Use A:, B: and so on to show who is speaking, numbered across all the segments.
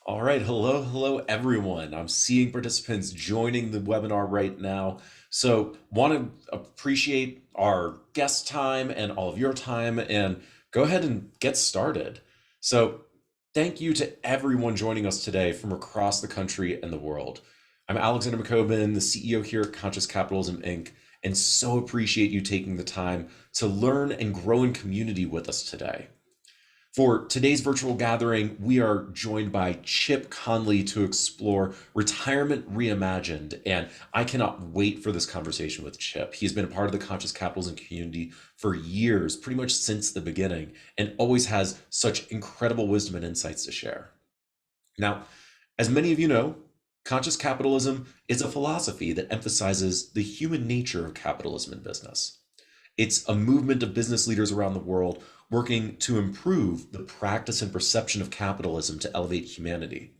A: All right, hello everyone. I'm seeing participants joining the webinar right now. So want to appreciate our guest time and all of your time and go ahead and get started. So thank you to everyone joining us today from across the country and the world. I'm Alexander McCobin, the CEO here at Conscious Capitalism Inc., and so appreciate you taking the time to learn and grow in community with us today. For today's virtual gathering, we are joined by Chip Conley to explore retirement reimagined, and I cannot wait for this conversation with Chip. He's been a part of the conscious capitalism community for years, pretty much since the beginning, and always has such incredible wisdom and insights to share. Now, as many of you know, conscious capitalism is a philosophy that emphasizes the human nature of capitalism and business. It's a movement of business leaders around the world working to improve the practice and perception of capitalism to elevate humanity.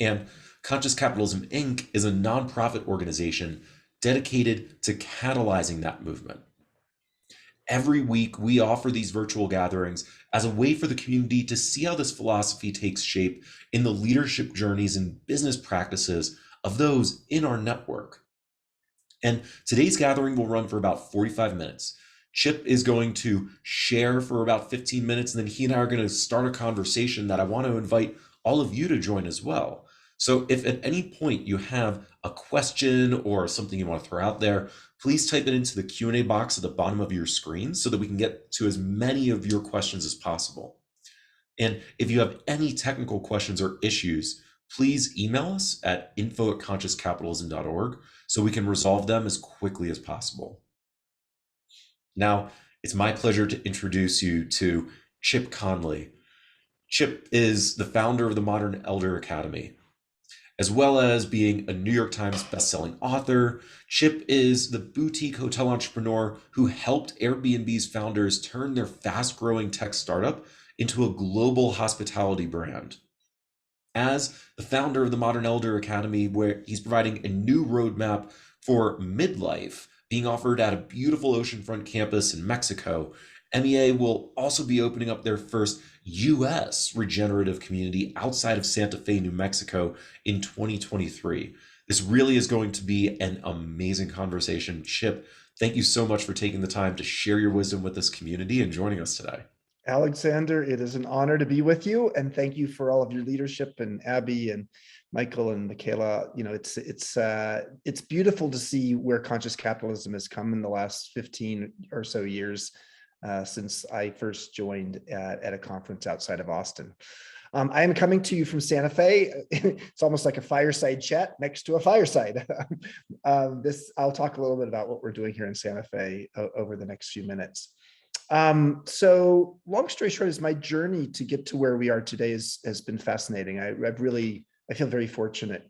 A: And Conscious Capitalism Inc. is a nonprofit organization dedicated to catalyzing that movement. Every week, we offer these virtual gatherings as a way for the community to see how this philosophy takes shape in the leadership journeys and business practices of those in our network. And today's gathering will run for about 45 minutes. Chip is going to share for about 15 minutes, and then he and I are going to start a conversation that I want to invite all of you to join as well. So if at any point you have a question or something you want to throw out there, please type it into the Q&A box at the bottom of your screen so that we can get to as many of your questions as possible. And if you have any technical questions or issues, please email us at info@consciouscapitalism.org so we can resolve them as quickly as possible. Now, it's my pleasure to introduce you to Chip Conley. Chip is the founder of the Modern Elder Academy. As well as being a New York Times bestselling author, Chip is the boutique hotel entrepreneur who helped Airbnb's founders turn their fast-growing tech startup into a global hospitality brand. As the founder of the Modern Elder Academy, where he's providing a new roadmap for midlife being offered at a beautiful oceanfront campus in Mexico, MEA will also be opening up their first US regenerative community outside of Santa Fe, New Mexico in 2023. This really is going to be an amazing conversation. Chip, thank you so much for taking the time to share your wisdom with this community and joining us today.
B: Alexander, it is an honor to be with you, and thank you for all of your leadership, and Abby and Michael and Michaela. You know, it's beautiful to see where conscious capitalism has come in the last 15 or so years since I first joined at a conference outside of Austin. I am coming to you from Santa Fe. It's almost like a fireside chat next to a fireside. I'll talk a little bit about what we're doing here in Santa Fe over the next few minutes. So long story short is my journey to get to where we are today has been fascinating. I feel very fortunate.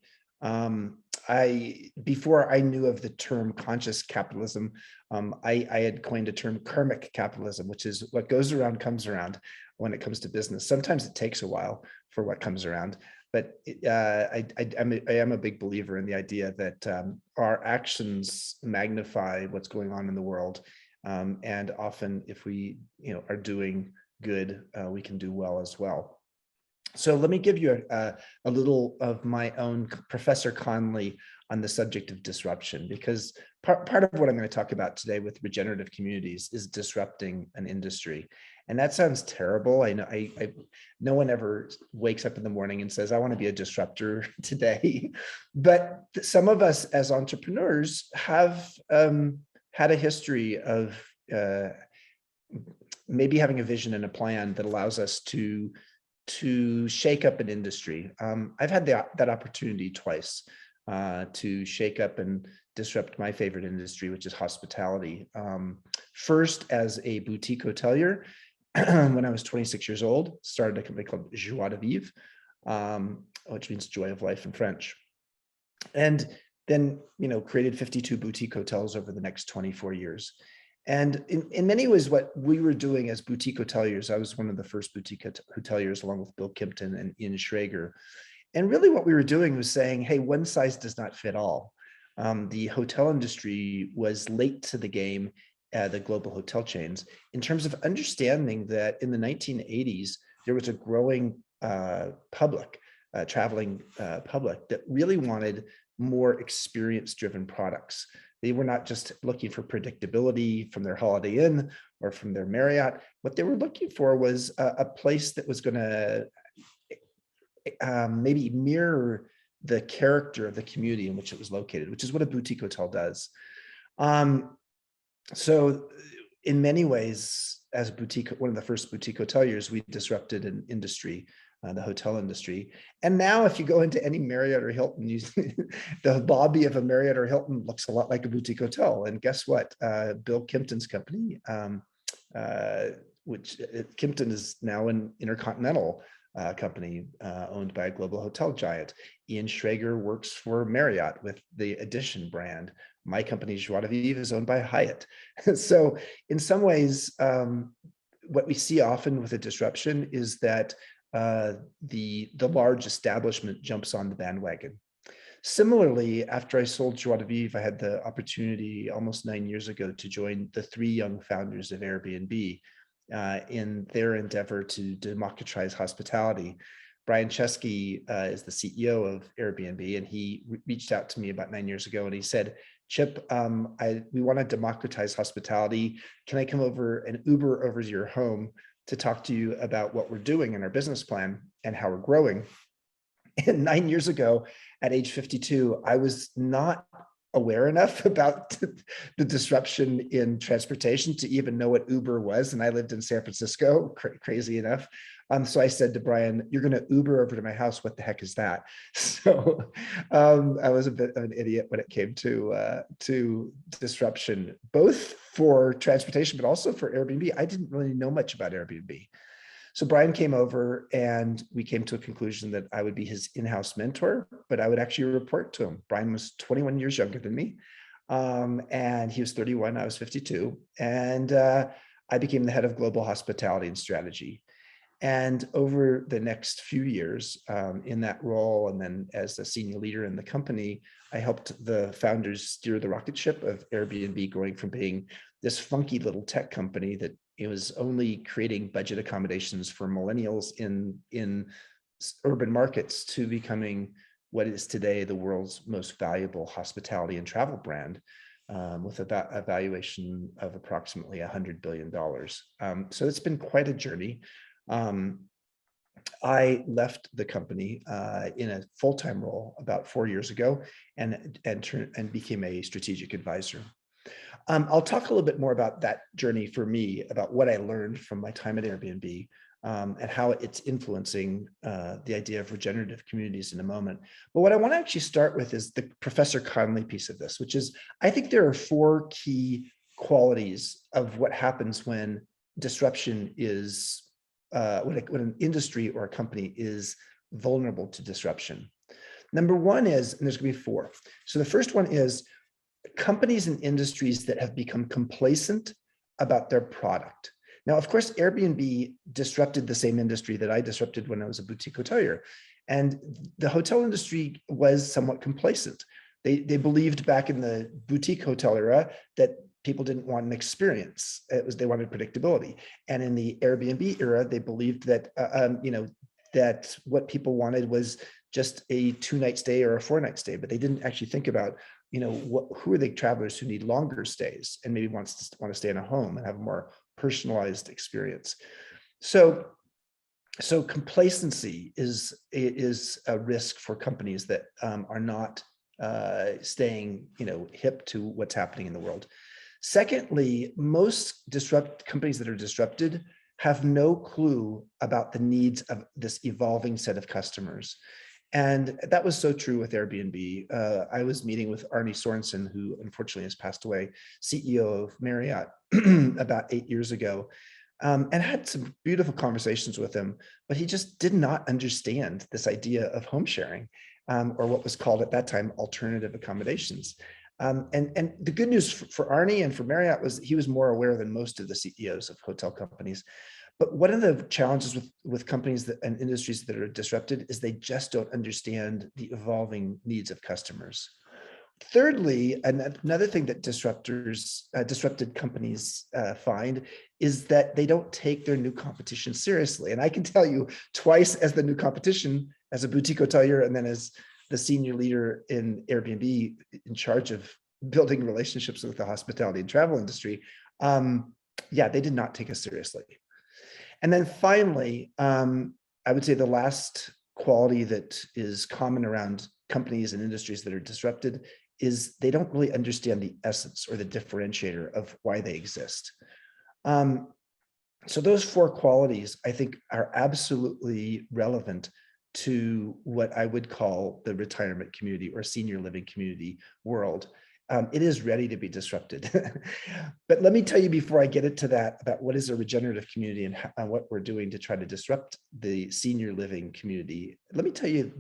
B: Before I knew of the term conscious capitalism, I had coined a term karmic capitalism, which is what goes around comes around when it comes to business. Sometimes it takes a while for what comes around, but I am a big believer in the idea that our actions magnify what's going on in the world. And often if we are doing good, we can do well as well. So let me give you a little of my own Professor Conley on the subject of disruption, because part of what I'm going to talk about today with regenerative communities is disrupting an industry. And that sounds terrible. I know no one ever wakes up in the morning and says, I want to be a disruptor today. But some of us as entrepreneurs have had a history of maybe having a vision and a plan that allows us to shake up an industry. I've had that opportunity twice to shake up and disrupt my favorite industry, which is hospitality. First as a boutique hotelier when I was 26 years old, started a company called Joie de Vivre, which means joy of life in French. And then, created 52 boutique hotels over the next 24 years. And in many ways, what we were doing as boutique hoteliers, I was one of the first boutique hoteliers along with Bill Kimpton and Ian Schrager. And really what we were doing was saying, hey, one size does not fit all. The hotel industry was late to the game, the global hotel chains, in terms of understanding that in the 1980s, there was a growing public traveling public that really wanted more experience-driven products. They were not just looking for predictability from their Holiday Inn or from their Marriott. What they were looking for was a place that was going to maybe mirror the character of the community in which it was located, which is what a boutique hotel does. So in many ways, as a boutique, one of the first boutique hoteliers, we disrupted an industry, the hotel industry. And now if you go into any Marriott or Hilton, the lobby of a Marriott or Hilton looks a lot like a boutique hotel. And guess what? Bill Kimpton's company, which Kimpton is now an Intercontinental company owned by a global hotel giant. Ian Schrager works for Marriott with the Edition brand. My company, Joie de Vivre, is owned by Hyatt. So in some ways, what we see often with a disruption is that the large establishment jumps on the bandwagon. Similarly, after I sold Joie de Vivre, I had the opportunity almost 9 years ago to join the 3 young founders of Airbnb in their endeavor to democratize hospitality. Brian Chesky is the CEO of Airbnb, and he reached out to me about 9 years ago, and he said, Chip, we want to democratize hospitality. Can I come over and Uber over to your home to talk to you about what we're doing in our business plan and how we're growing? And 9 years ago, at age 52, I was not aware enough about the disruption in transportation to even know what Uber was. And I lived in San Francisco, crazy enough. So I said to Brian, you're going to Uber over to my house. What the heck is that? So I was a bit of an idiot when it came to disruption, both for transportation, but also for Airbnb. I didn't really know much about Airbnb. So Brian came over and we came to a conclusion that I would be his in-house mentor, but I would actually report to him. Brian was 21 years younger than me. And he was 31, I was 52. And I became the head of global hospitality and strategy. And over the next few years in that role, and then as a senior leader in the company, I helped the founders steer the rocket ship of Airbnb, going from being this funky little tech company that it was only creating budget accommodations for millennials in urban markets to becoming what is today the world's most valuable hospitality and travel brand, with a valuation of approximately $100 billion. So it's been quite a journey. I left the company in a full-time role about 4 years ago and became a strategic advisor. I'll talk a little bit more about that journey for me, about what I learned from my time at Airbnb, and how it's influencing the idea of regenerative communities in a moment. But what I want to actually start with is the Professor Conley piece of this, which is, I think there are 4 key qualities of what happens when disruption is, when an industry or a company is vulnerable to disruption. Number 1 is, and there's going to be 4. So the first one is companies and industries that have become complacent about their product. Now, of course, Airbnb disrupted the same industry that I disrupted when I was a boutique hotelier. And the hotel industry was somewhat complacent. They believed back in the boutique hotel era that people didn't want an experience. They wanted predictability. And in the Airbnb era, they believed that, that what people wanted was just a 2-night stay or a 4-night stay, but they didn't actually think about, who are the travelers who need longer stays and maybe want to stay in a home and have a more personalized experience. So complacency is a risk for companies that are not staying, hip to what's happening in the world. Secondly, most companies that are disrupted have no clue about the needs of this evolving set of customers. And that was so true with Airbnb. I was meeting with Arne Sorensen, who unfortunately has passed away, CEO of Marriott, about 8 years ago, and had some beautiful conversations with him, but he just did not understand this idea of home sharing, or what was called at that time alternative accommodations. And the good news for Arne and for Marriott was he was more aware than most of the CEOs of hotel companies. But one of the challenges with companies and industries that are disrupted is they just don't understand the evolving needs of customers. thirdly, another thing that disrupted companies find is that they don't take their new competition seriously. And I can tell you twice as the new competition, as a boutique hotelier, and then as the senior leader in Airbnb in charge of building relationships with the hospitality and travel industry. Yeah, they did not take us seriously. And then finally, I would say the last quality that is common around companies and industries that are disrupted is they don't really understand the essence or the differentiator of why they exist. So those four qualities, I think, are absolutely relevant to what I would call the retirement community or senior living community world. It is ready to be disrupted. But let me tell you before I get into that about what is a regenerative community and what we're doing to try to disrupt the senior living community. Let me tell you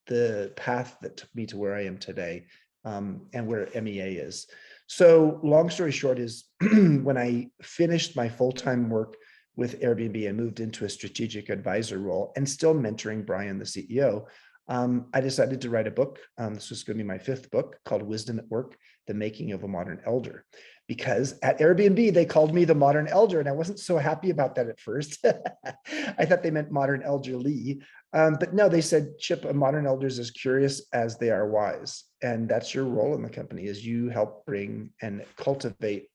B: the path that took me to where I am today, and where MEA is. So long story short is when I finished my full-time work with Airbnb and moved into a strategic advisor role and still mentoring Brian, the CEO, I decided to write a book. This was going to be my fifth book, called Wisdom at Work, The Making of a Modern Elder. Because at Airbnb, they called me the modern elder, and I wasn't so happy about that at first. I thought they meant modern elderly. But no, they said, Chip, a modern elder is as curious as they are wise. And that's your role in the company, is you help bring and cultivate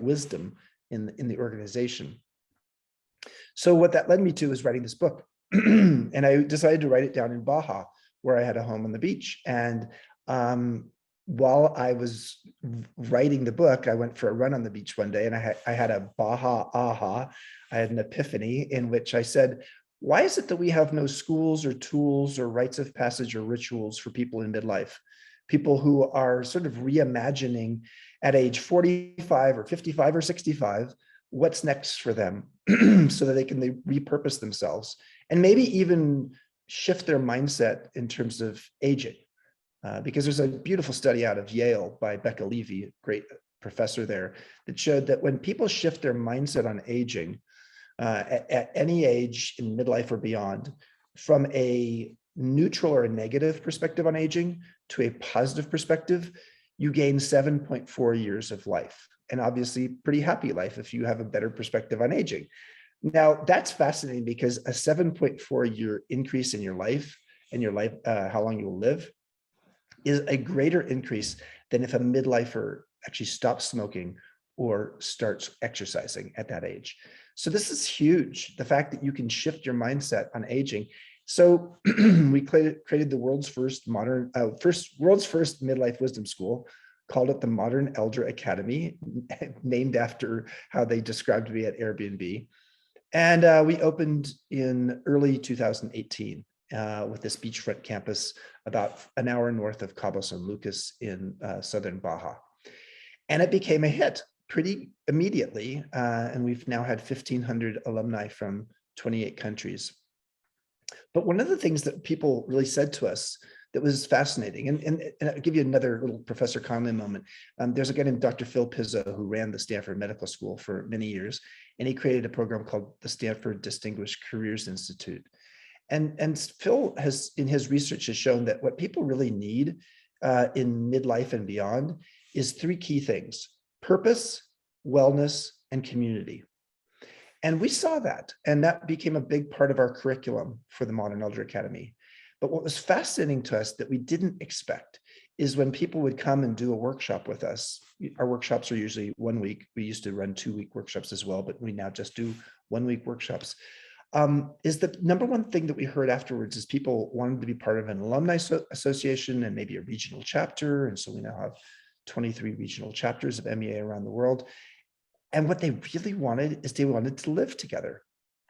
B: wisdom in the organization. So what that led me to is writing this book. And I decided to write it down in Baja, where I had a home on the beach. And while I was writing the book, I went for a run on the beach one day, and I had a Baja aha. I had an epiphany in which I said, why is it that we have no schools or tools or rites of passage or rituals for people in midlife? People who are sort of reimagining at age 45 or 55 or 65, what's next for them so that they can repurpose themselves and maybe even shift their mindset in terms of aging. Because there's a beautiful study out of Yale by Becca Levy, a great professor there, that showed that when people shift their mindset on aging, at any age in midlife or beyond, from a neutral or a negative perspective on aging to a positive perspective, you gain 7.4 years of life. And obviously pretty happy life if you have a better perspective on aging. Now that's fascinating, because a 7.4-year increase in your life and how long you will live is a greater increase than if a midlifer actually stops smoking or starts exercising at that age. So this is huge, the fact that you can shift your mindset on aging. So we created the world's first midlife wisdom school, called it the Modern Elder Academy, named after how they described me at Airbnb. And we opened in early 2018 with this beachfront campus about an hour north of Cabo San Lucas in southern Baja. And it became a hit pretty immediately. And we've now had 1,500 alumni from 28 countries. But one of the things that people really said to us that was fascinating, and I'll give you another little Professor Conley moment. There's a guy named Dr. Phil Pizzo who ran the Stanford Medical School for many years, and he created a program called the Stanford Distinguished Careers Institute. And Phil has, in his research, has shown that what people really need in midlife and beyond is three key things: purpose, wellness, and community. And we saw that, and that became a big part of our curriculum for the Modern Elder Academy. But what was fascinating to us that we didn't expect is when people would come and do a workshop with us. Our workshops are usually 1 week. We used to run 2-week workshops as well, but we now just do 1-week workshops. Is the number one thing that we heard afterwards is people wanted to be part of an alumni association and maybe a regional chapter. And so we now have 23 regional chapters of MEA around the world. And what they really wanted is they wanted to live together.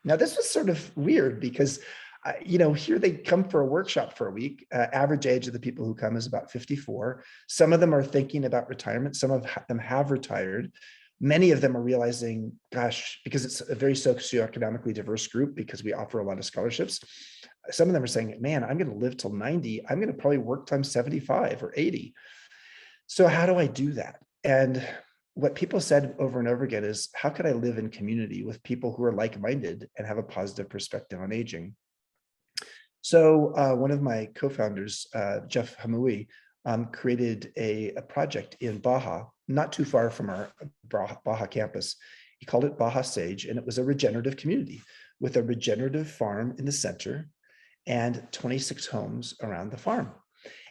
B: Now, this was sort of weird because, here they come for a workshop for a week. Average age of the people who come is about 54. Some of them are thinking about retirement. Some of them have retired. Many of them are realizing, gosh, because it's a very socioeconomically diverse group, because we offer a lot of scholarships. Some of them are saying, man, I'm going to live till 90. I'm going to probably work till I'm 75 or 80. So how do I do that? And what people said over and over again is, how could I live in community with people who are like-minded and have a positive perspective on aging? So one of my co-founders, Jeff Hamui, created a project in Baja, not too far from our Baja campus. He called it Baja Sage, and it was a regenerative community with a regenerative farm in the center and 26 homes around the farm.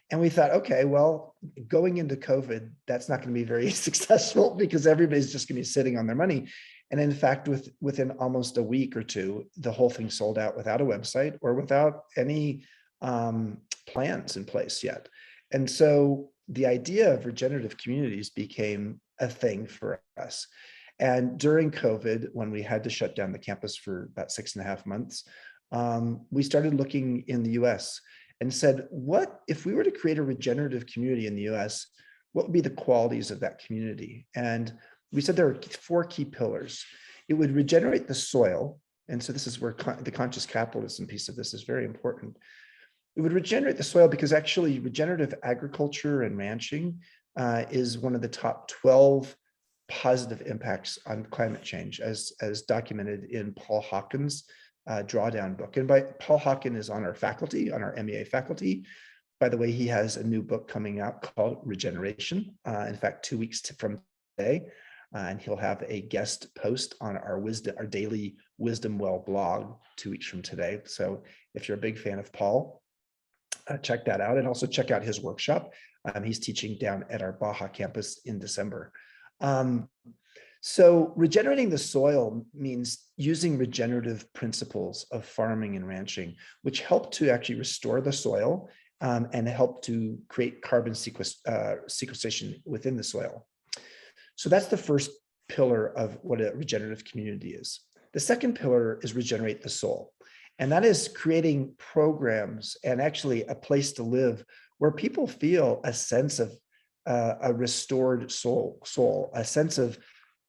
B: And we thought, okay, well, going into COVID, that's not going to be very successful because everybody's just going to be sitting on their money. And in fact, within almost a week or two, the whole thing sold out without a website or without any plans in place yet. And so the idea of regenerative communities became a thing for us. And during COVID, when we had to shut down the campus for about 6.5 months, we started looking in the US and said, what if we were to create a regenerative community in the US, what would be the qualities of that community? And we said there are 4 key pillars. It would regenerate the soil. And so this is where the conscious capitalism piece of this is very important. It would regenerate the soil because actually regenerative agriculture and ranching is one of the top 12 positive impacts on climate change, as documented in Paul Hawken's Drawdown book. And by Paul Hawken is on our faculty, on our MEA faculty. By the way, he has a new book coming out called Regeneration. In fact, 2 weeks from today, and he'll have a guest post on our daily Wisdom Well blog 2 weeks from today. So if you're a big fan of Paul, check that out, and also check out his workshop. He's teaching down at our Baja campus in December. So regenerating the soil means using regenerative principles of farming and ranching, which help to actually restore the soil and help to create carbon sequestration within the soil. So that's the first pillar of what a regenerative community is. The second pillar is regenerate the soul. And that is creating programs and actually a place to live where people feel a sense of a restored soul, a sense of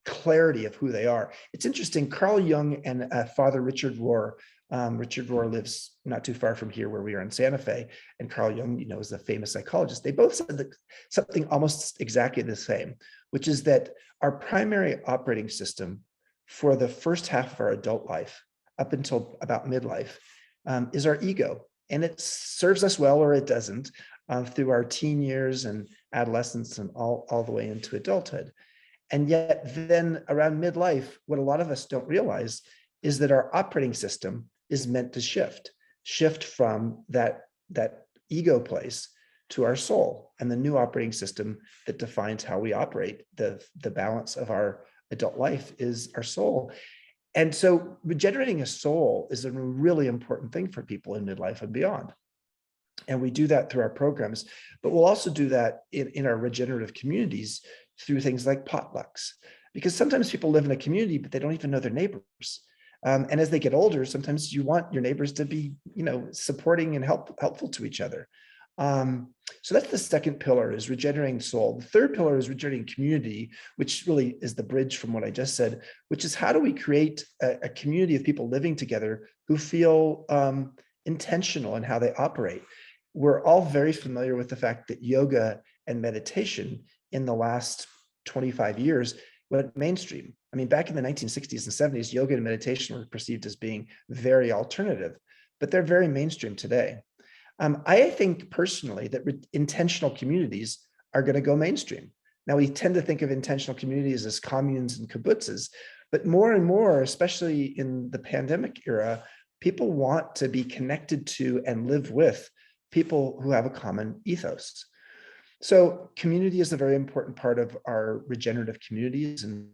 B: clarity of who they are. It's interesting, Carl Jung and Father Richard Rohr. Richard Rohr lives not too far from here where we are in Santa Fe, and Carl Jung, is a famous psychologist. They both said something almost exactly the same, which is that our primary operating system for the first half of our adult life, up until about midlife, is our ego. And it serves us well or it doesn't through our teen years and adolescence and all the way into adulthood. And yet then around midlife, what a lot of us don't realize is that our operating system is meant to shift from that ego place to our soul, and the new operating system that defines how we operate, the balance of our adult life is our soul. And so regenerating a soul is a really important thing for people in midlife and beyond. And we do that through our programs, but we'll also do that in our regenerative communities through things like potlucks, because sometimes people live in a community, but they don't even know their neighbors. And as they get older, sometimes you want your neighbors to be, supporting and helpful to each other. So that's the second pillar, is regenerating soul. The third pillar is regenerating community, which really is the bridge from what I just said, which is how do we create a community of people living together who feel intentional in how they operate. We're all very familiar with the fact that yoga and meditation in the last 25 years went mainstream. I mean, back in the 1960s and 70s, yoga and meditation were perceived as being very alternative, but they're very mainstream today. I think personally that intentional communities are going to go mainstream. Now, we tend to think of intentional communities as communes and kibbutzes, but more and more, especially in the pandemic era, people want to be connected to and live with people who have a common ethos. So community is a very important part of our regenerative communities, and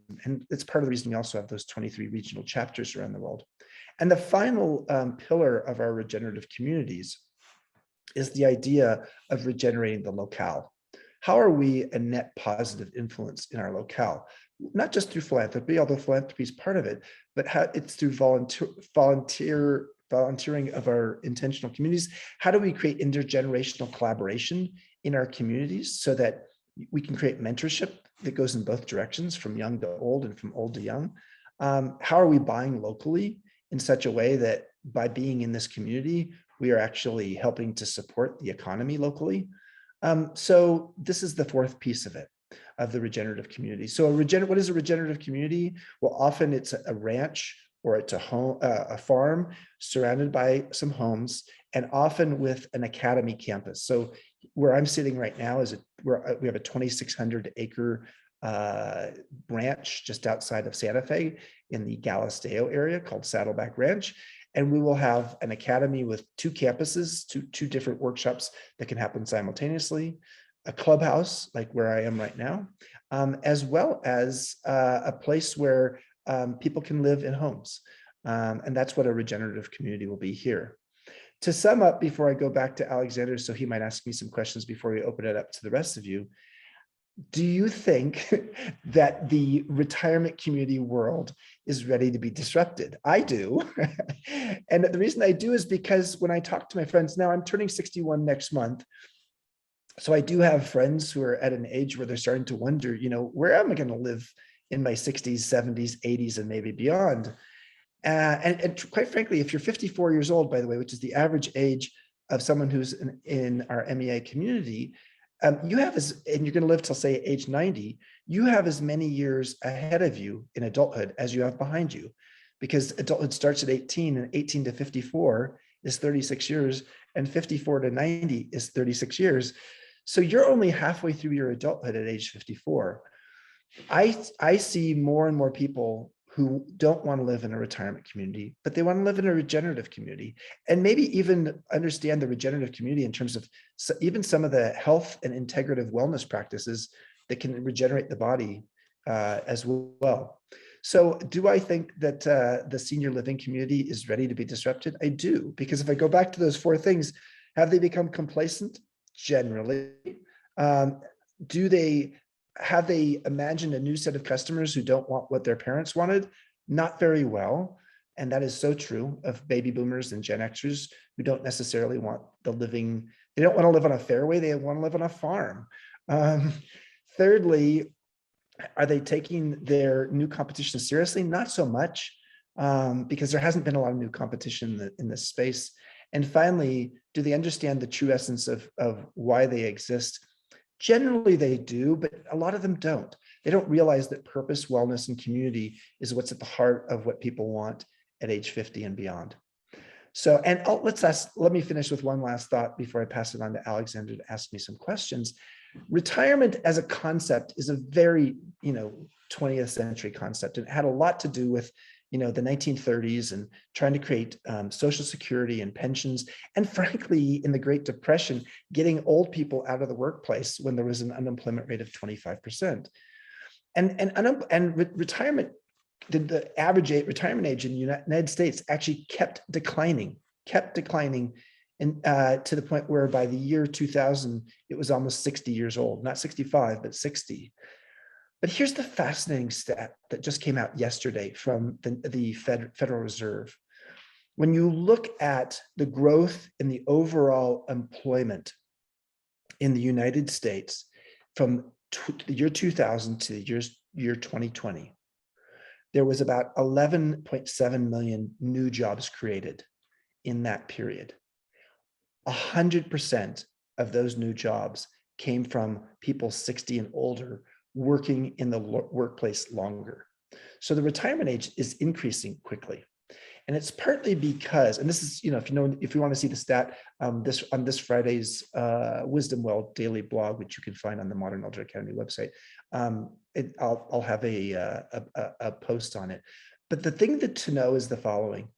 B: it's part of the reason we also have those 23 regional chapters around the world. And the final pillar of our regenerative communities is the idea of regenerating the locale. How are we a net positive influence in our locale? Not just through philanthropy, although philanthropy is part of it, but how it's through volunteering of our intentional communities. How do we create intergenerational collaboration in our communities so that we can create mentorship that goes in both directions, from young to old and from old to young? How are we buying locally in such a way that by being in this community, we are actually helping to support the economy locally? So this is the fourth piece of it, of the regenerative community. So what is a regenerative community? Well, often it's a ranch or it's a farm surrounded by some homes, and often with an academy campus. So where I'm sitting right now is where we have a 2,600 acre ranch just outside of Santa Fe in the Galisteo area called Saddleback Ranch. And we will have an academy with two campuses, two different workshops that can happen simultaneously, a clubhouse like where I am right now, as well as a place where people can live in homes. And that's what a regenerative community will be here. To sum up, before I go back to Alexander, so he might ask me some questions before we open it up to the rest of you, do you think that the retirement community world is ready to be disrupted? I do. And the reason I do is because when I talk to my friends now, I'm turning 61 next month. So I do have friends who are at an age where they're starting to wonder, where am I going to live in my 60s, 70s, 80s, and maybe beyond? And quite frankly, if you're 54 years old, by the way, which is the average age of someone who's in our MEA community, you have and you're going to live till say age 90, you have as many years ahead of you in adulthood as you have behind you, because adulthood starts at 18, and 18 to 54 is 36 years, and 54 to 90 is 36 years. So you're only halfway through your adulthood at age 54. I see more and more people who don't want to live in a retirement community, but they want to live in a regenerative community, and maybe even understand the regenerative community in terms of even some of the health and integrative wellness practices that can regenerate the body as well. So do I think that the senior living community is ready to be disrupted? I do, because if I go back to those four things, have they become complacent? Generally. Do they have they imagined a new set of customers who don't want what their parents wanted? Not very well. And that is so true of baby boomers and Gen Xers who don't necessarily want the living. They don't want to live on a fairway. They want to live on a farm. Thirdly, are they taking their new competition seriously? Not so much, because there hasn't been a lot of new competition in this space. And finally, do they understand the true essence of why they exist? Generally, they do, but a lot of them don't. They don't realize that purpose, wellness, and community is what's at the heart of what people want at age 50 and beyond. So, and let me finish with one last thought before I pass it on to Alexander to ask me some questions. Retirement as a concept is a very, 20th century concept. It had a lot to do with the 1930s and trying to create Social Security and pensions. And frankly, in the Great Depression, getting old people out of the workplace when there was an unemployment rate of 25%. And retirement, the average retirement age in the United States actually kept declining, and to the point where by the year 2000, it was almost 60 years old, not 65, but 60. But here's the fascinating stat that just came out yesterday from the Federal Reserve. When you look at the growth in the overall employment in the United States from the year 2000 to the year 2020, there was about 11.7 million new jobs created in that period. 100% of those new jobs came from people 60 and older working in the workplace longer. So the retirement age is increasing quickly. And it's partly because, and this is, if you want to see the stat, on this Friday's Wisdom Well daily blog, which you can find on the Modern Elder Academy website, I'll have a post on it. But the thing to know is the following,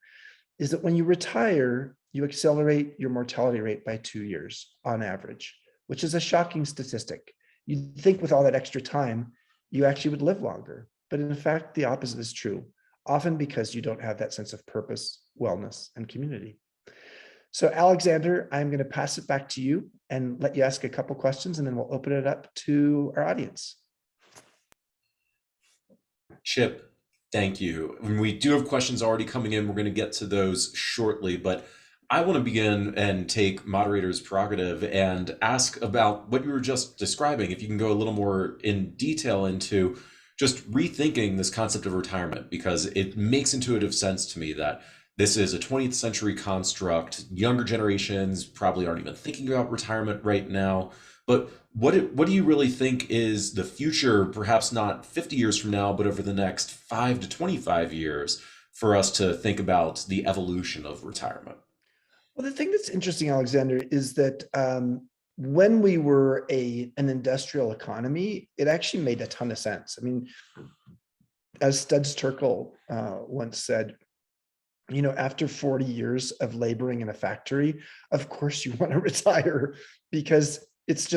B: is that when you retire, you accelerate your mortality rate by 2 years on average, which is a shocking statistic. You'd think with all that extra time, you actually would live longer. But in fact, the opposite is true, often because you don't have that sense of purpose, wellness, and community. So Alexander, I'm going to pass it back to you and let you ask a couple questions, and then we'll open it up to our audience.
A: Chip, thank you. And we do have questions already coming in. We're going to get to those shortly, but I want to begin and take moderator's prerogative and ask about what you were just describing. If you can go a little more in detail into just rethinking this concept of retirement, because it makes intuitive sense to me that this is a 20th century construct. Younger generations probably aren't even thinking about retirement right now. But what do you really think is the future, perhaps not 50 years from now, but over the next 5 to 25 years, for us to think about the evolution of retirement?
B: Well, the thing that's interesting, Alexander, is that when we were an industrial economy, it actually made a ton of sense. I mean, as Studs Terkel once said, after 40 years of laboring in a factory, of course you want to retire, because it's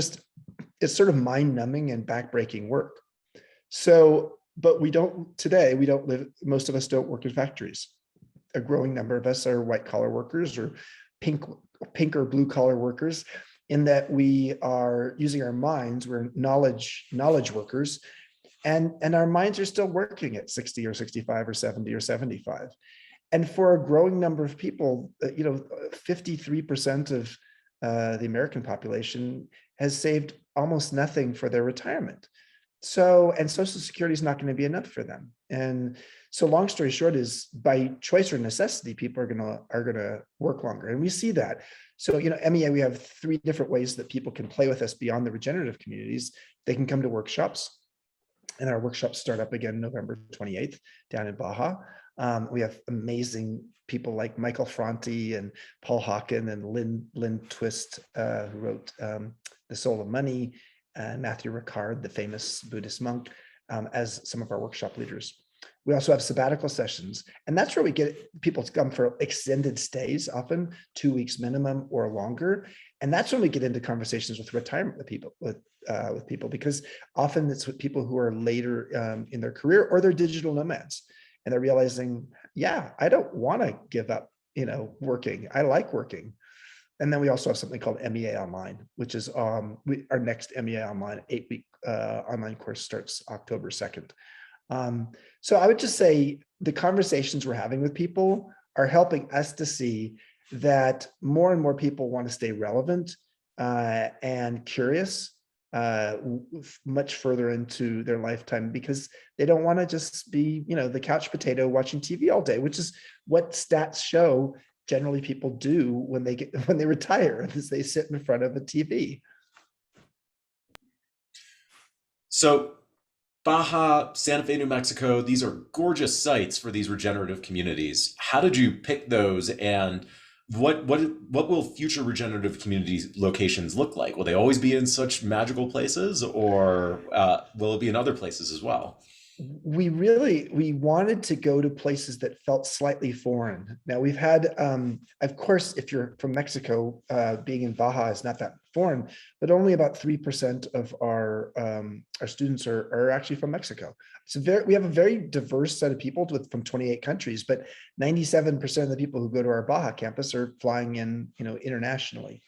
B: sort of mind numbing and backbreaking work. So, but we don't live, most of us don't work in factories. A growing number of us are white collar workers, or pink or blue collar workers, in that we are using our minds. We're knowledge workers, and our minds are still working at 60 or 65 or 70 or 75. And for a growing number of people, 53% of the American population has saved almost nothing for their retirement. So, and Social Security is not going to be enough for them. And so, long story short, is by choice or necessity, people are gonna work longer, and we see that. So, MEA, we have 3 different ways that people can play with us beyond the regenerative communities. They can come to workshops, and our workshops start up again November 28th down in Baja. We have amazing people like Michael Franti and Paul Hawken and Lynn Twist, who wrote The Soul of Money, Matthew Ricard, the famous Buddhist monk, as some of our workshop leaders. We also have sabbatical sessions, and that's where we get people to come for extended stays, often 2 weeks minimum or longer. And that's when we get into conversations with retirement with people, because often it's with people who are later in their career, or they're digital nomads, and they're realizing, yeah, I don't want to give up, working. I like working. And then we also have something called MEA Online, which is our next MEA Online 8-week online course starts October 2nd. So I would just say the conversations we're having with people are helping us to see that more and more people want to stay relevant and curious much further into their lifetime, because they don't want to just be, the couch potato watching TV all day, which is what stats show generally people do when they retire, is they sit in front of a TV.
A: So Baja, Santa Fe, New Mexico, these are gorgeous sites for these regenerative communities. How did you pick those, and what will future regenerative community locations look like? Will they always be in such magical places, or will it be in other places as well?
B: We wanted to go to places that felt slightly foreign. Now we've had, of course, if you're from Mexico, being in Baja is not that foreign, but only about 3% of our students are actually from Mexico. We have a very diverse set of people from 28 countries, but 97% of the people who go to our Baja campus are flying in, internationally.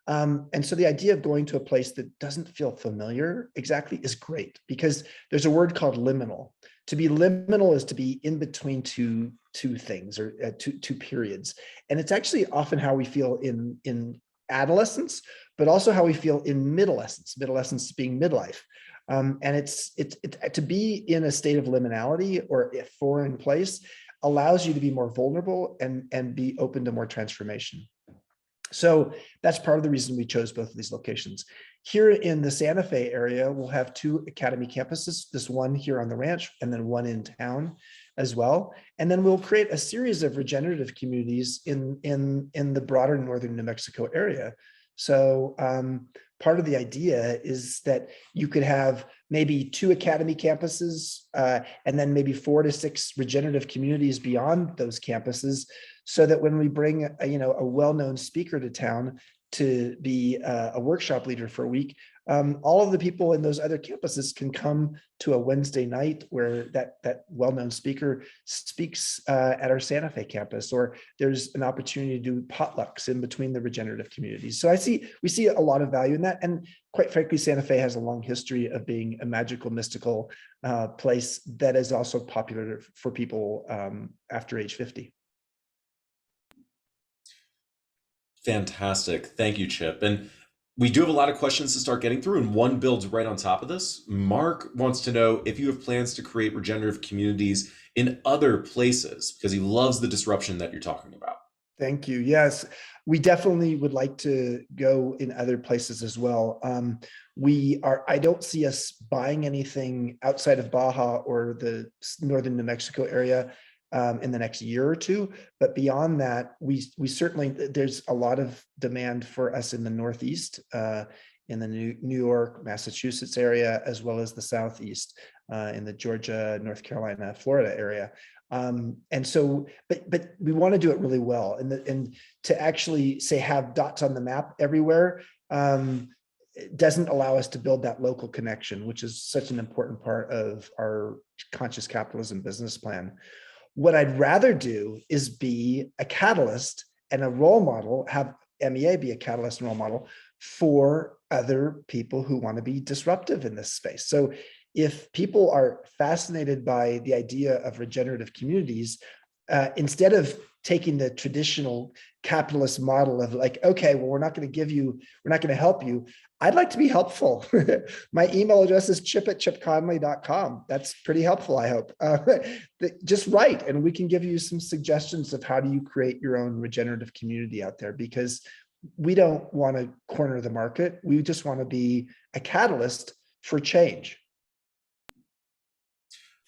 B: And so the idea of going to a place that doesn't feel familiar exactly is great, because there's a word called liminal. To be liminal is to be in between two things, or two periods. And it's actually often how we feel in adolescence, but also how we feel in middlescence being midlife. And it's to be in a state of liminality, or a foreign place, allows you to be more vulnerable and be open to more transformation. So that's part of the reason we chose both of these locations. Here in the Santa Fe area, we'll have 2 academy campuses, this one here on the ranch, and then one in town as well. And then we'll create a series of regenerative communities in the broader northern New Mexico area. So part of the idea is that you could have maybe 2 academy campuses, and then maybe 4 to 6 regenerative communities beyond those campuses, so that when we bring a well-known speaker to town to be a workshop leader for a week, all of the people in those other campuses can come to a Wednesday night where that well-known speaker speaks at our Santa Fe campus, or there's an opportunity to do potlucks in between the regenerative communities. So we see a lot of value in that. And quite frankly, Santa Fe has a long history of being a magical, mystical place that is also popular for people after age 50.
A: Fantastic. Thank you, Chip. And we do have a lot of questions to start getting through, and one builds right on top of this. Mark wants to know if you have plans to create regenerative communities in other places, because he loves the disruption that you're talking about.
B: Thank you. Yes, we definitely would like to go in other places as well. I don't see us buying anything outside of Baja or the northern New Mexico area in the next year or two. But beyond that, we certainly, there's a lot of demand for us in the Northeast, in the New York, Massachusetts area, as well as the Southeast, in the Georgia, North Carolina, Florida area. And so, but we want to do it really well, and to actually say have dots on the map everywhere, it doesn't allow us to build that local connection, which is such an important part of our conscious capitalism business plan. What I'd rather do is be a catalyst and a role model, have MEA be a catalyst and role model for other people who want to be disruptive in this space. So if people are fascinated by the idea of regenerative communities, instead of taking the traditional capitalist model of like, okay, well, we're not going to help you. I'd like to be helpful. My email address is chip@chipconley.com. That's pretty helpful, I hope. Just write, and we can give you some suggestions of how do you create your own regenerative community out there, because we don't want to corner the market. We just want to be a catalyst for change.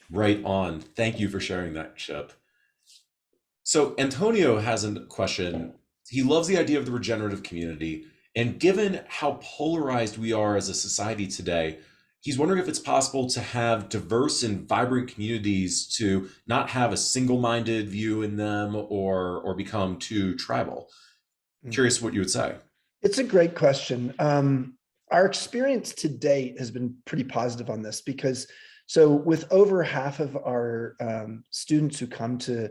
A: Right on. Thank you for sharing that, Chip. So Antonio has a question. He loves the idea of the regenerative community. And given how polarized we are as a society today, he's wondering if it's possible to have diverse and vibrant communities, to not have a single-minded view in them or become too tribal. Curious what you would say.
B: It's a great question. Our experience to date has been pretty positive on this, because so with over half of our students who come to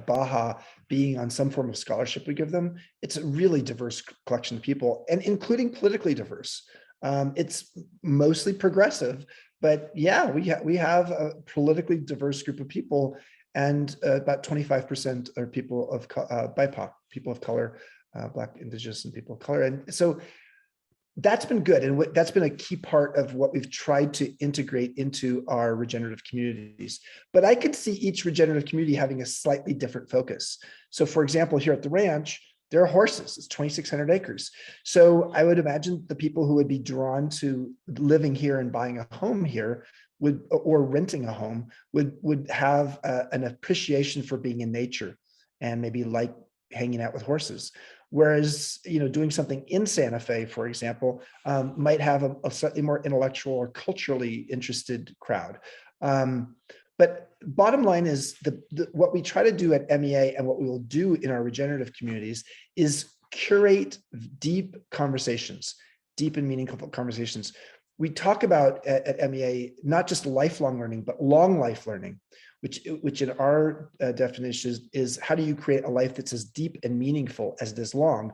B: Baja being on some form of scholarship we give them, it's a really diverse collection of people, and including politically diverse. It's mostly progressive, but yeah, we have a politically diverse group of people, and about 25% are people of BIPOC, people of color, Black, Indigenous, and people of color. And so that's been good. And that's been a key part of what we've tried to integrate into our regenerative communities. But I could see each regenerative community having a slightly different focus. So for example, here at the ranch, there are horses. It's 2,600 acres. So I would imagine the people who would be drawn to living here and buying a home here would, or renting a home, would have an appreciation for being in nature and maybe like hanging out with horses. Whereas, doing something in Santa Fe, for example, might have a slightly more intellectual or culturally interested crowd. But bottom line is what we try to do at MEA, and what we will do in our regenerative communities, is curate deep conversations, deep and meaningful conversations. We talk about at MEA, not just lifelong learning, but long life learning, which in our definition is how do you create a life that's as deep and meaningful as it is long?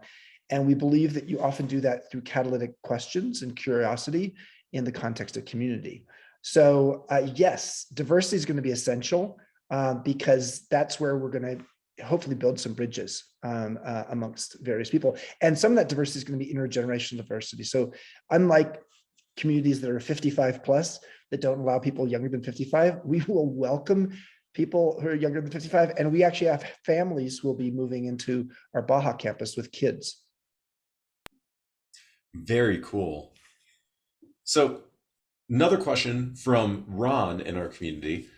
B: And we believe that you often do that through catalytic questions and curiosity in the context of community. So yes, diversity is going to be essential, because that's where we're going to hopefully build some bridges amongst various people. And some of that diversity is going to be intergenerational diversity. So unlike communities that are 55 plus, that don't allow people younger than 55, we will welcome people who are younger than 55. And we actually have families who will be moving into our Baja campus with kids.
A: Very cool. So another question from Ron in our community.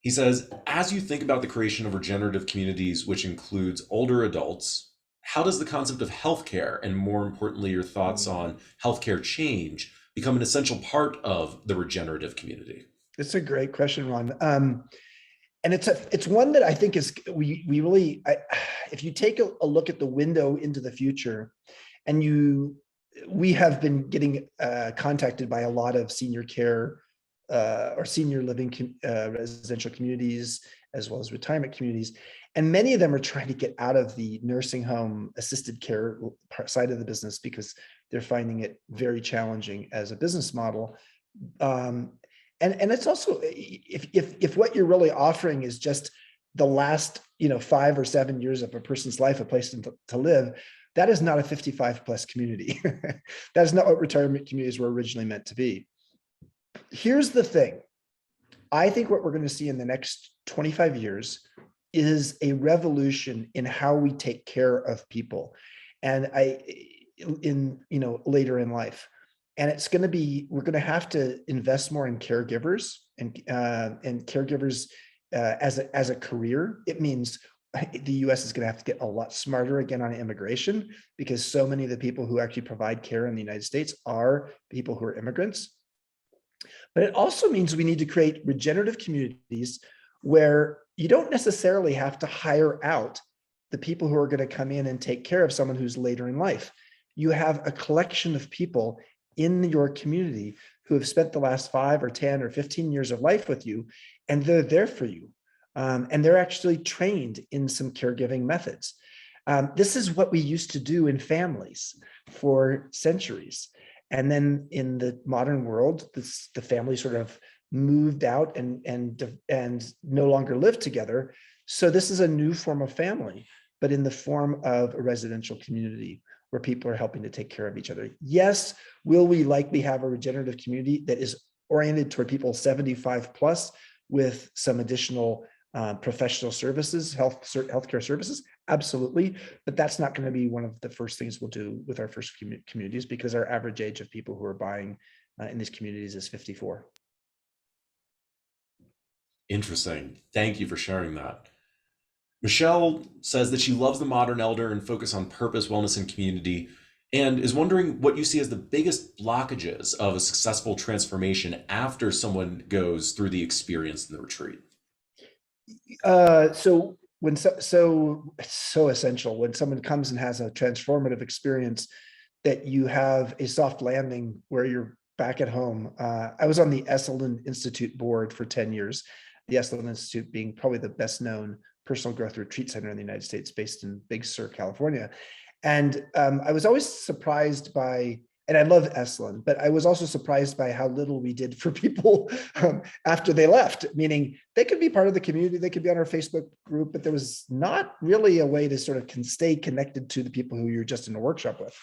A: He says, as you think about the creation of regenerative communities, which includes older adults, how does the concept of healthcare, and more importantly, your thoughts on healthcare change, become an essential part of the regenerative community?
B: It's a great question, Ron. And it's one that I think is, we really, if you take a look at the window into the future, and we have been getting contacted by a lot of senior care or senior living residential communities, as well as retirement communities. And many of them are trying to get out of the nursing home assisted care side of the business, because they're finding it very challenging as a business model. And it's also, if what you're really offering is just the last 5 or 7 years of a person's life, a place to live, that is not a 55 plus community. That is not what retirement communities were originally meant to be. Here's the thing. I think what we're going to see in the next 25 years is a revolution in how we take care of people, and later in life. And it's going to be, we're going to have to invest more in caregivers, and caregivers as a career, it means the US is going to have to get a lot smarter again on immigration, because so many of the people who actually provide care in the United States are people who are immigrants. But it also means we need to create regenerative communities where you don't necessarily have to hire out the people who are going to come in and take care of someone who's later in life. You have a collection of people in your community who have spent the last 5 or 10 or 15 years of life with you, and they're there for you. And they're actually trained in some caregiving methods. This is what we used to do in families for centuries. And then in the modern world, the family sort of moved out and no longer live together. So this is a new form of family, but in the form of a residential community where people are helping to take care of each other. Yes, will we likely have a regenerative community that is oriented toward people 75 plus with some additional professional services, healthcare services? Absolutely. But that's not going to be one of the first things we'll do with our first communities, because our average age of people who are buying in these communities is 54.
A: Interesting. Thank you for sharing that. Michelle says that she loves the modern elder and focus on purpose, wellness, and community, and is wondering what you see as the biggest blockages of a successful transformation after someone goes through the experience in the retreat.
B: So when it's so essential when someone comes and has a transformative experience, that you have a soft landing where you're back at home. I was on the Esalen Institute board for 10 years, the Esalen Institute being probably the best known personal growth retreat center in the United States, based in Big Sur, California. And I was always surprised by, and I love Esalen, but I was also surprised by how little we did for people after they left, meaning they could be part of the community, they could be on our Facebook group, but there was not really a way to sort of stay connected to the people who you're just in a workshop with.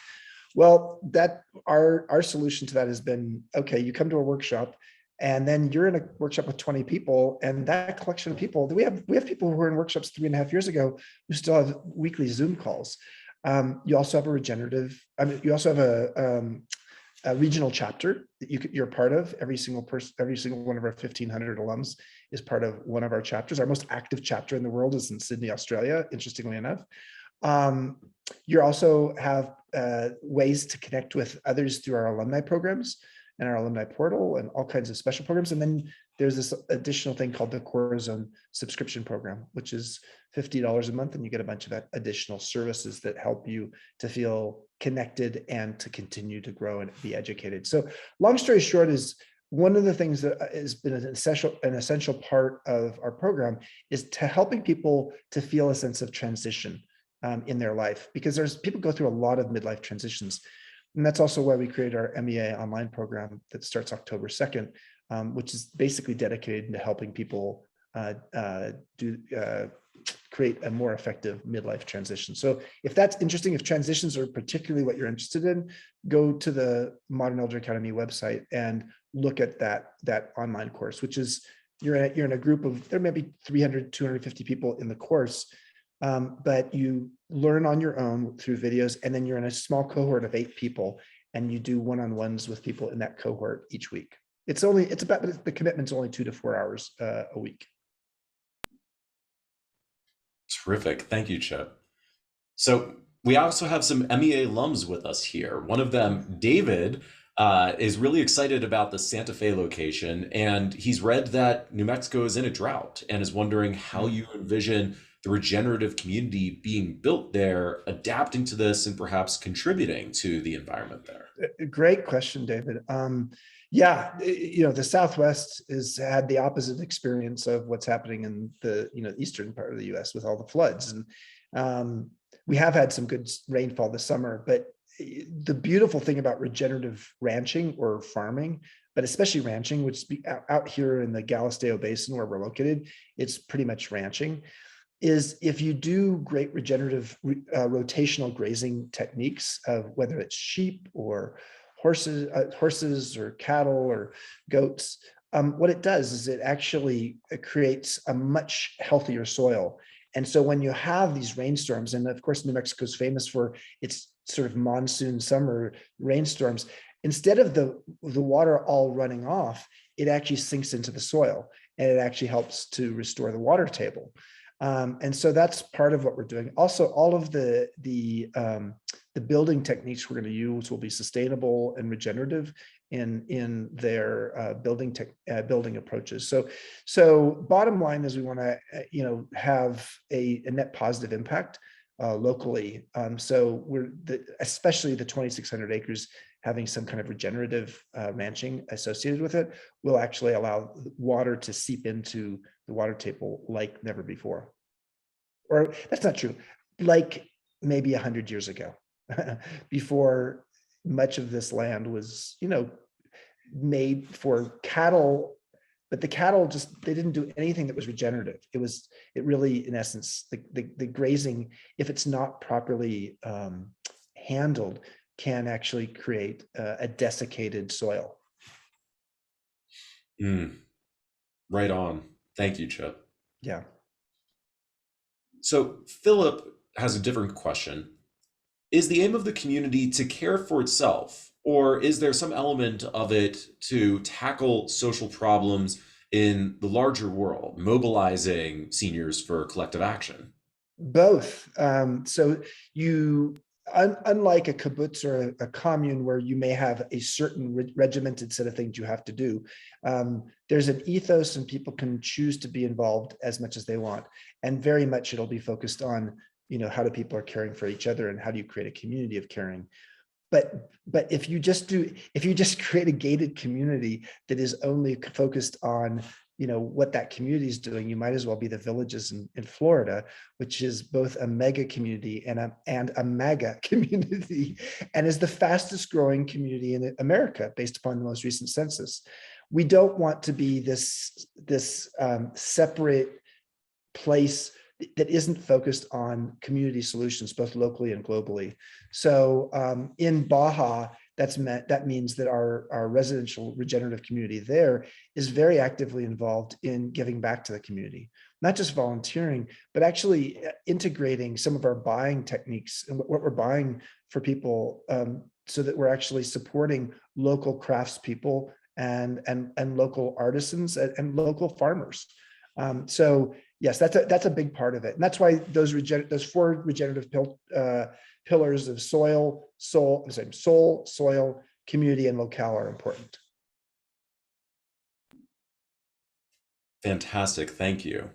B: Well, that our solution to that has been, okay, you come to a workshop and then you're in a workshop with 20 people, and that collection of people, we have people who were in workshops 3.5 years ago who still have weekly Zoom calls. You also have a regenerative, you also have a regional chapter that you're part of. Every single one of our 1,500 alums is part of one of our chapters. Our most active chapter in the world is in Sydney, Australia, interestingly enough. You also have ways to connect with others through our alumni programs and our alumni portal and all kinds of special programs. And then there's this additional thing called the Core Zone subscription program, which is $50 a month, and you get a bunch of additional services that help you to feel connected and to continue to grow and be educated. So long story short is, one of the things that has been an essential part of our program is to helping people to feel a sense of transition in their life, because people go through a lot of midlife transitions. And that's also why we created our MEA online program that starts October 2nd, which is basically dedicated to helping people create a more effective midlife transition. So if that's interesting, if transitions are particularly what you're interested in, go to the Modern Elder Academy website and look at that online course, which is, you're in a group of, there may be 300, 250 people in the course, but you learn on your own through videos, and then you're in a small cohort of 8 people, and you do one-on-ones with people in that cohort each week. The commitment's only 2 to 4 hours a week.
A: Terrific. Thank you, Chip. So we also have some MEA alums with us here. One of them, David, is really excited about the Santa Fe location, and he's read that New Mexico is in a drought and is wondering how you envision the regenerative community being built there, adapting to this, and perhaps contributing to the environment there.
B: Great question, David. Yeah, the Southwest has had the opposite experience of what's happening in the eastern part of the U.S. with all the floods, and we have had some good rainfall this summer. But the beautiful thing about regenerative ranching or farming, but especially ranching, which is out here in the Galisteo Basin where we're located, it's pretty much ranching, is if you do great regenerative rotational grazing techniques, of whether it's sheep or horses or cattle or goats, what it does is it actually creates a much healthier soil. And so when you have these rainstorms, and of course New Mexico is famous for its sort of monsoon summer rainstorms, instead of the water all running off, it actually sinks into the soil. and it actually helps to restore the water table. And so that's part of what we're doing. Also, all of the building techniques we're going to use will be sustainable and regenerative in their building approaches. So bottom line is we want to have a net positive impact locally. So especially the 2,600 acres having some kind of regenerative ranching associated with it will actually allow water to seep into the water table like never before. Or that's not true, like maybe 100 years ago, before much of this land was, made for cattle, but the cattle they didn't do anything that was regenerative. It really, in essence, the grazing, if it's not properly handled, can actually create a desiccated soil.
A: Right on. Thank you, Chip.
B: Yeah.
A: So Philip has a different question. Is the aim of the community to care for itself, or is there some element of it to tackle social problems in the larger world, mobilizing seniors for collective action?
B: Both. So unlike a kibbutz or a commune where you may have a certain regimented set of things you have to do, there's an ethos and people can choose to be involved as much as they want. And very much it'll be focused on, how do people are caring for each other and how do you create a community of caring. But if you just create a gated community that is only focused on what that community is doing, you might as well be the villages in Florida, which is both a mega community and a mega community, and is the fastest growing community in America based upon the most recent census. We don't want to be this separate place that isn't focused on community solutions, both locally and globally. So in Baja, that means that our residential regenerative community there is very actively involved in giving back to the community, not just volunteering, but actually integrating some of our buying techniques and what we're buying for people, so that we're actually supporting local craftspeople and local artisans and local farmers. So yes, that's a big part of it, and that's why those four regenerative pillars of soul, soil, community, and locale are important.
A: Fantastic, thank you.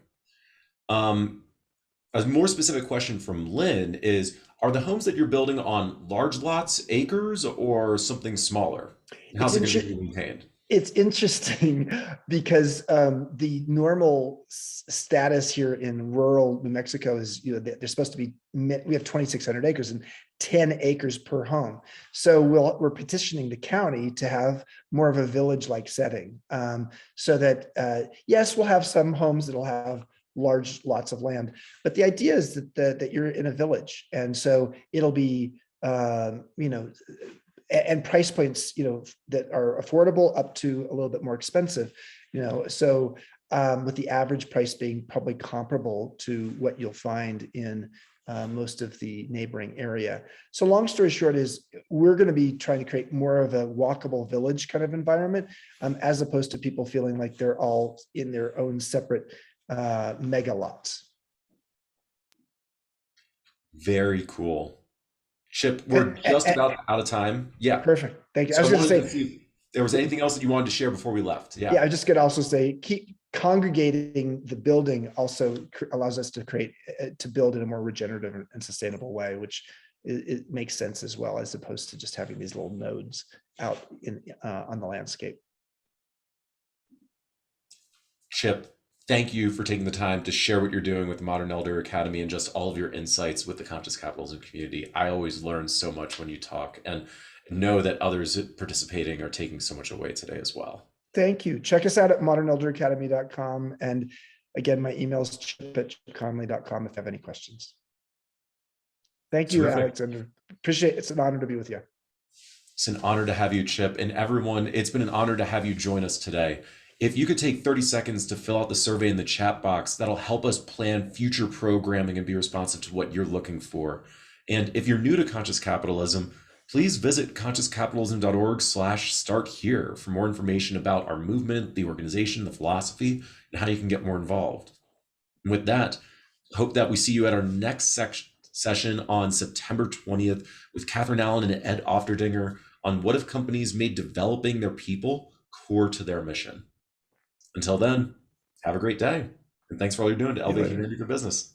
A: A more specific question from Lynn is, are the homes that you're building on large lots, acres, or something smaller? How's it going to be maintained?
B: It's interesting because the normal status here in rural New Mexico is, they're supposed to be, we have 2,600 acres and 10 acres per home. So we're petitioning the county to have more of a village-like setting, so that, yes, we'll have some homes that'll have large lots of land, but the idea is that you're in a village. And so it'll be, and price points, that are affordable up to a little bit more expensive, so with the average price being probably comparable to what you'll find in most of the neighboring area. So long story short is we're going to be trying to create more of a walkable village kind of environment, as opposed to people feeling like they're all in their own separate mega lots.
A: Very cool. Chip, we're just about out of time. Yeah.
B: Perfect. Thank you.
A: So
B: I was going to
A: wanted
B: say,
A: to see if there was anything else that you wanted to share before we left. Yeah.
B: I just could also say, keep congregating the building also allows us to build in a more regenerative and sustainable way, which it makes sense as well, as opposed to just having these little nodes out on the landscape.
A: Chip, thank you for taking the time to share what you're doing with the Modern Elder Academy and just all of your insights with the Conscious Capitalism community. I always learn so much when you talk, and know that others participating are taking so much away today as well.
B: Thank you. Check us out at modernelderacademy.com. And again, my email is chip@chipconley.com if you have any questions. Thank you,
A: Terrific.
B: Alexander. Appreciate it. It's an honor to be with you.
A: It's an honor to have you, Chip. And everyone, it's been an honor to have you join us today. If you could take 30 seconds to fill out the survey in the chat box, that'll help us plan future programming and be responsive to what you're looking for. And if you're new to Conscious Capitalism, please visit consciouscapitalism.org/start here for more information about our movement, the organization, the philosophy, and how you can get more involved. And with that, hope that we see you at our next session on September 20th with Catherine Allen and Ed Ofterdinger on what if companies made developing their people core to their mission. Until then, have a great day. And thanks for all you're doing to
B: See you
A: elevate
B: later.
A: humanity through business.